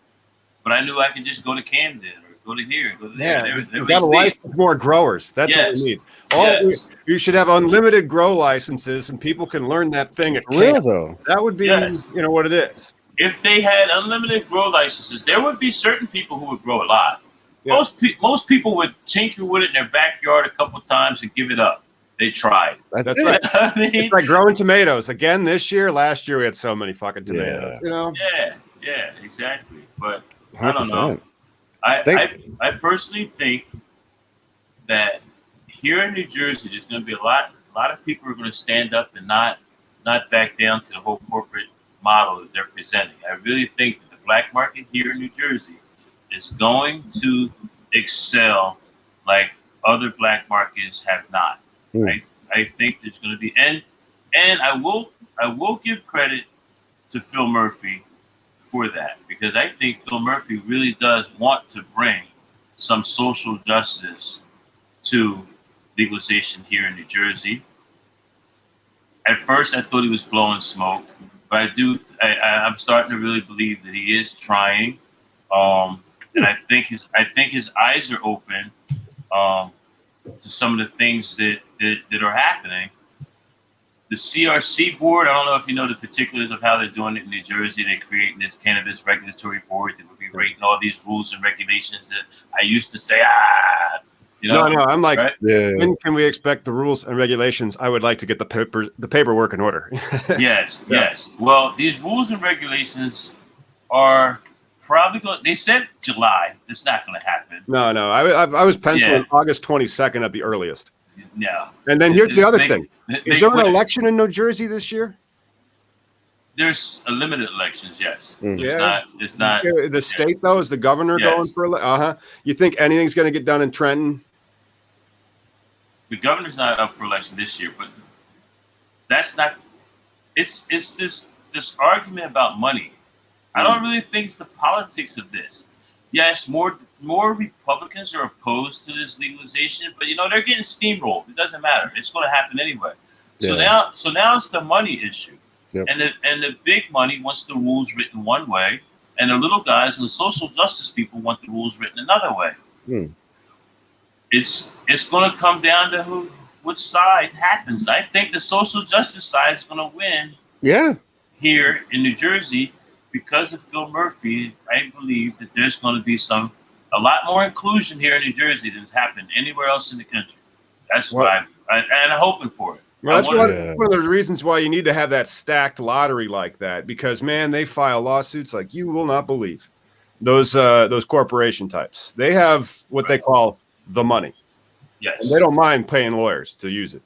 but I knew I could just go to Camden or go to here and go to there. Yeah, you got to license more growers. That's what we need. You should have unlimited grow licenses, and people can learn that thing at real though. That would be, you know, what it is. If they had unlimited grow licenses, there would be certain people who would grow a lot. Yeah. Most people would tinker with it in their backyard a couple times and give it up. They tried. That's right. I mean, it's like growing tomatoes again this year. Last year we had so many fucking tomatoes. You know. Yeah, exactly. But 100%. I don't know. I personally think that here in New Jersey, there's going to be a lot of people who are going to stand up and not back down to the whole corporate model that they're presenting. I really think that the black market here in New Jersey is going to excel like other black markets have not. I think there's going to be, and I will give credit to Phil Murphy for that, because I think Phil Murphy really does want to bring some social justice to legalization here in New Jersey. At first, I thought he was blowing smoke, but I'm starting to really believe that he is trying, and I think his eyes are open to some of the things that are happening. The CRC board, I don't know if you know the particulars of how they're doing it in New Jersey. They're creating this cannabis regulatory board that would be rating all these rules and regulations that I used to say, You know? No, I'm like, right? when can we expect the rules and regulations? I would like to get the paperwork in order. Yes, Yeah. yes. Well, these rules and regulations are probably going. They said July. It's not going to happen. No. I was penciling August 22nd at the earliest. No. And then here's the other thing: is there an what- election in New Jersey this year? There's a limited elections. Yes. Mm. It's not. The state though, is the governor Yes. going for? You think anything's going to get done in Trenton? The governor's not up for election this year, but that's not. It's this argument about money. I don't really think it's the politics of this. Yes, more Republicans are opposed to this legalization, but they're getting steamrolled. It doesn't matter. It's going to happen anyway. Yeah. So now it's the money issue, Yep. and the big money wants the rules written one way, and the little guys and the social justice people want the rules written another way. Hmm. It's going to come down to which side happens. I think the social justice side is going to win. Yeah. Here in New Jersey, because of Phil Murphy, I believe that there's going to be a lot more inclusion here in New Jersey than has happened anywhere else in the country. That's what I'm hoping for it. Well, that's one of the reasons why you need to have that stacked lottery like that, because man, they file lawsuits like you will not believe. Those corporation types, they have what they call the money. Yes, and they don't mind paying lawyers to use it.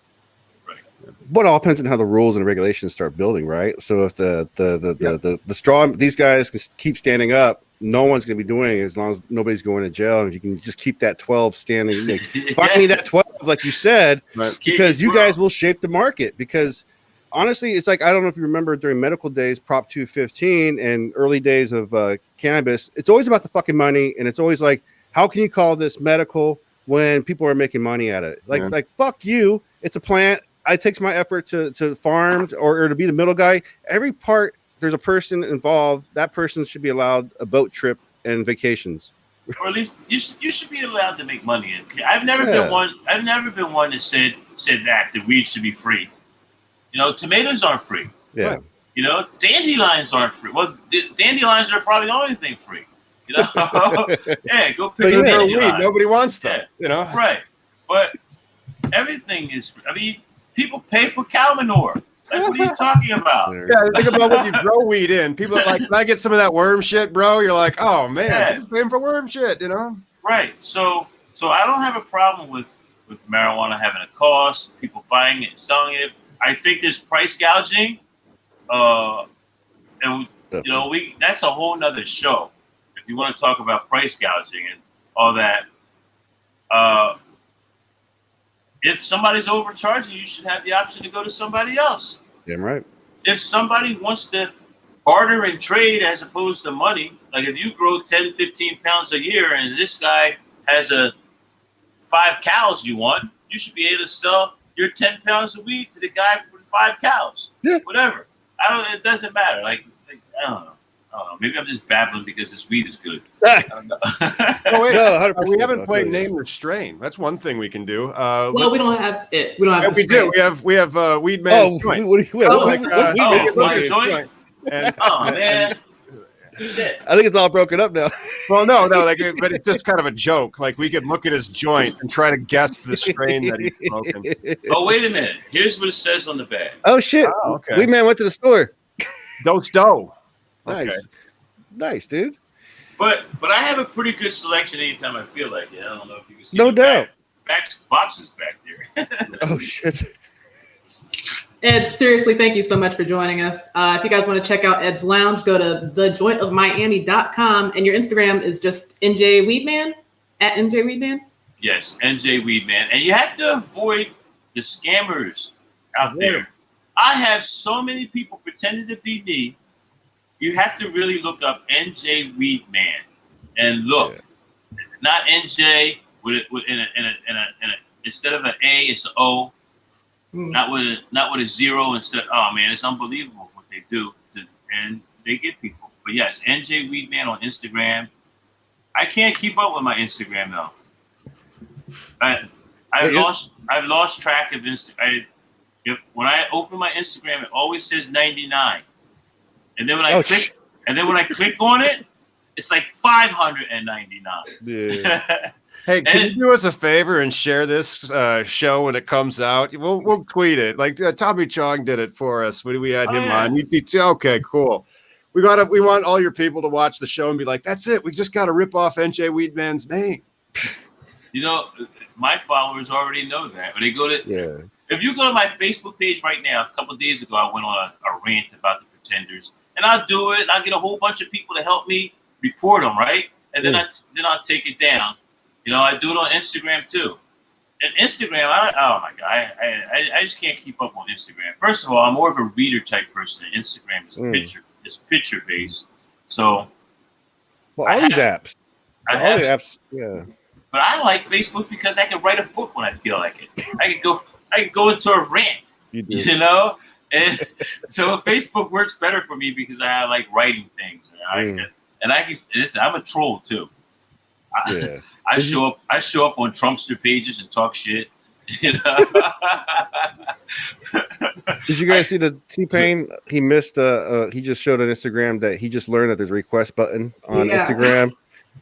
But it all depends on how the rules and regulations start building, right? So if the strong these guys can keep standing up, no one's going to be doing it as long as nobody's going to jail. And if you can just keep that 12 standing, like, find me that 12, like you said, because you guys will shape the market. Because honestly, it's like, I don't know if you remember during medical days, Prop 215 and early days of cannabis, it's always about the fucking money. And it's always like, how can you call this medical when people are making money at it? Like fuck you. It's a plant. It takes my effort to farm or to be the middle guy. Every part, there's a person involved. That person should be allowed a boat trip and vacations. Or at least you should be allowed to make money. I've never been one. I've never been one that said that the weed should be free. Tomatoes aren't free. Yeah. Dandelions aren't free. Well, dandelions are probably the only thing free. Yeah, go pick up dandelion. Nobody wants that. Right. But everything is free. I mean, people pay for cow manure. Like, what are you talking about? Yeah, think about when you grow weed in. People are like, can I get some of that worm shit, bro? You're like, oh man, I'm paying for worm shit, Right. So I don't have a problem with marijuana having a cost, people buying it and selling it. I think there's price gouging. And that's a whole nother show. If you want to talk about price gouging and all that. If somebody's overcharging, you should have the option to go to somebody else. Damn right. If somebody wants to barter and trade as opposed to money, like if you grow 10, 15 pounds a year and this guy has 5 cows you want, you should be able to sell your 10 pounds of weed to the guy for 5 cows. Yeah. Whatever. It doesn't matter. Like I don't know. Maybe I'm just babbling because this weed is good. I don't know. Oh, wait. No, we haven't played Name the Strain. That's one thing we can do. We don't have it. We don't have. We do. We have Weedman. Joint. What's joint? And, man. Shit. I think it's all broken up now. Well, no, but it's just kind of a joke. Like we could look at his joint and try to guess the strain that he's smoking. Oh, wait a minute. Here's what it says on the bag. Oh shit! Oh, okay. Weedman went to the store. Dose dough. Nice, okay. Nice, dude. But I have a pretty good selection anytime I feel like it. I don't know if you can see. No doubt. Back boxes back there. Oh shit. Ed, seriously, thank you so much for joining us. If you guys want to check out Ed's Lounge, go to thejointofmiami.com, and your Instagram is just NJ Weedman, at NJ Weedman? Yes, NJ Weedman. And you have to avoid the scammers out there. I have so many people pretending to be me. You have to really look up NJ Weedman and look. Yeah. Not NJ with instead of an A, it's an O. Not with a zero instead. Oh man, it's unbelievable what they do and they get people. But yes, NJ Weedman on Instagram. I can't keep up with my Instagram though. I've lost track of Instagram. When I open my Instagram, it always says 99, and then when I click on it, it's like 599. Yeah. Hey, can you do us a favor and share this show when it comes out? We'll tweet it. Like Tommy Chong did it for us when we had him on. Okay, cool. We want all your people to watch the show and be like, that's it. We just got to rip off NJ Weedman's name. You know, my followers already know that. When they go to, Yeah. If you go to my Facebook page right now, a couple of days ago, I went on a rant about the pretenders, and I'll do it. And I'll get a whole bunch of people to help me report them, right? And then I'll take it down. You know, I do it on Instagram too. And Instagram, oh my God, I just can't keep up on Instagram. First of all, I'm more of a reader type person. Instagram is picture based. So, well, all these apps, yeah. But I like Facebook because I can write a book when I feel like it. I can go into a rant. You know, and so Facebook works better for me because I like writing things. And I can listen. I'm a troll too. Yeah. I show up on Trumpster pages and talk shit. You know? Did you guys see the T-Pain? He missed. He just showed on Instagram that he just learned that there's a request button on Instagram,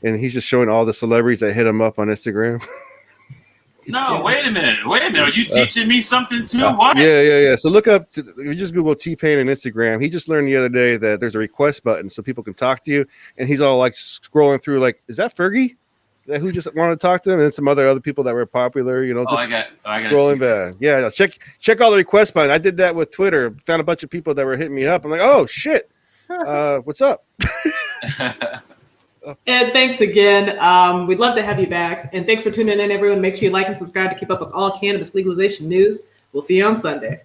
and he's just showing all the celebrities that hit him up on Instagram. No, wait a minute. Are you teaching me something too? What? Yeah. So look up. You just Google T-Pain and Instagram. He just learned the other day that there's a request button so people can talk to you, and he's all like scrolling through, like, is that Fergie? Who just wanted to talk to him, and then some other people that were popular, you know, just I got scrolling back. Yeah, check all the request button. I did that with Twitter. Found a bunch of people that were hitting me up. I'm like, oh shit, what's up? Ed, thanks again. We'd love to have you back, and thanks for tuning in, everyone. Make sure you like and subscribe to keep up with all cannabis legalization news. We'll see you on Sunday.